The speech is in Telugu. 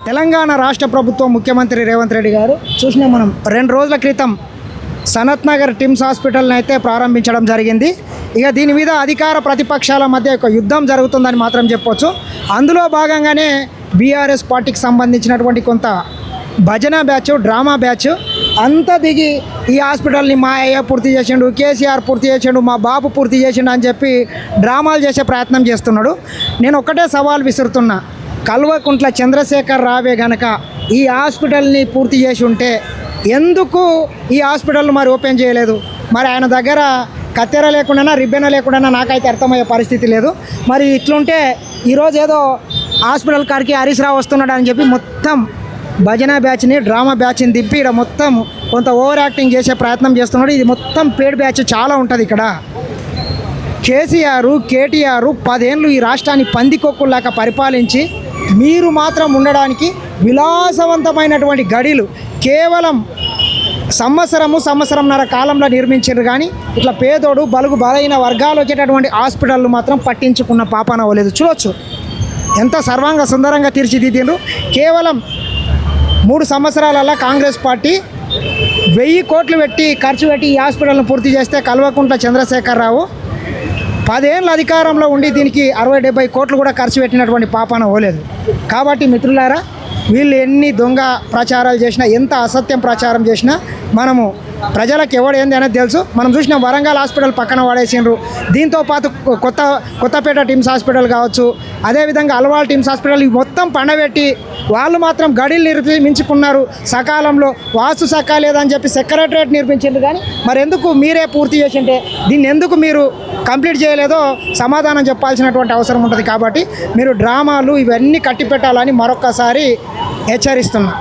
తెలంగాణ రాష్ట్ర ప్రభుత్వం ముఖ్యమంత్రి రేవంత్ రెడ్డి గారు చూసినా మనం 2 రోజుల క్రితం సనత్ నగర్ టిమ్స్ హాస్పిటల్ని అయితే ప్రారంభించడం జరిగింది. ఇక దీని మీద అధికార ప్రతిపక్షాల మధ్య ఒక యుద్ధం జరుగుతుందని మాత్రం చెప్పొచ్చు. అందులో భాగంగానే బీఆర్ఎస్ పార్టీకి సంబంధించినటువంటి కొంత భజన బ్యాచ్, డ్రామా బ్యాచ్ అంతా దిగి ఈ హాస్పిటల్ని మా అయ్య పూర్తి చేసిండు, కేసీఆర్ పూర్తి చేసిండు, మా బాబు పూర్తి చేసిండు అని చెప్పి డ్రామాలు చేసే ప్రయత్నం చేస్తున్నాడు. నేను ఒక్కటే సవాల్ విసురుతున్నా, కల్వకుంట్ల చంద్రశేఖర్ రావే గనక ఈ హాస్పిటల్ని పూర్తి చేసి ఉంటే ఎందుకు ఈ హాస్పిటల్ మరి ఓపెన్ చేయలేదు? మరి ఆయన దగ్గర కత్తెర లేకుండా రిబ్బెన లేకుండా నాకైతే అర్థమయ్యే పరిస్థితి లేదు. మరి ఇట్లుంటే ఈరోజు ఏదో హాస్పిటల్ కాడికి హరీష్ రావు వస్తున్నాడు అని చెప్పి మొత్తం భజన బ్యాచ్ని, డ్రామా బ్యాచ్ని దింపి ఇక్కడ మొత్తం కొంత ఓవర్ యాక్టింగ్ చేసే ప్రయత్నం చేస్తున్నాడు. ఇది మొత్తం పేడ్ బ్యాచ్ చాలా ఉంటుంది ఇక్కడ. కేసీఆర్, కేటీఆర్ 10 ఏళ్ళు ఈ రాష్ట్రాన్ని పందికొక్కుల్లాగా పరిపాలించి మీరు మాత్రం ఉండడానికి విలాసవంతమైనటువంటి గడిలు కేవలం సంవత్సరంన్నర కాలంలో నిర్మించారు. కానీ ఇట్లా పేదోడు బలుగు బలైన వర్గాలు వచ్చేటటువంటి హాస్పిటళ్ళు మాత్రం పట్టించుకున్న పాపాన అవ్వలేదు. చూడొచ్చు ఎంత సర్వాంగ సుందరంగా తీర్చిదిద్దిండ్రు. కేవలం 3 సంవత్సరాలలో కాంగ్రెస్ పార్టీ 1000 కోట్లు ఖర్చు పెట్టి ఈ హాస్పిటల్ను పూర్తి చేస్తే కల్వకుంట్ల చంద్రశేఖర్ రావు 10 ఏళ్ళ అధికారంలో ఉండి దీనికి 60-70 కోట్లు కూడా ఖర్చు పెట్టినటువంటి పాపాన పోలేదు. కాబట్టి మిత్రులారా, వీళ్ళు ఎన్ని దొంగ ప్రచారాలు చేసినా, ఎంత అసత్యం ప్రచారం చేసినా మనము ప్రజలకు ఎవడు ఏంది అనేది తెలుసు. మనం చూసిన వరంగల్ హాస్పిటల్ పక్కన పడేసిండ్రు. దీంతో పాటు కొత్తపేట టిమ్స్ హాస్పిటల్ కావచ్చు, అదేవిధంగా అల్వాల్ టిమ్స్ హాస్పిటల్ మొత్తం పండబెట్టి వాళ్ళు మాత్రం గడిలు నిర్మించుకున్నారు. సకాలంలో వాస్తు సకా లేదని చెప్పి సెక్రటరేట్ నిర్మించిండ్రు. కానీ మరి ఎందుకు మీరే పూర్తి చేసింటే దీన్ని ఎందుకు మీరు కంప్లీట్ చేయలేదో సమాధానం చెప్పాల్సినటువంటి అవసరం ఉంటుంది. కాబట్టి మీరు డ్రామాలు ఇవన్నీ కట్టిపెట్టాలని మరొక్కసారి హెచ్చరిస్తున్నా.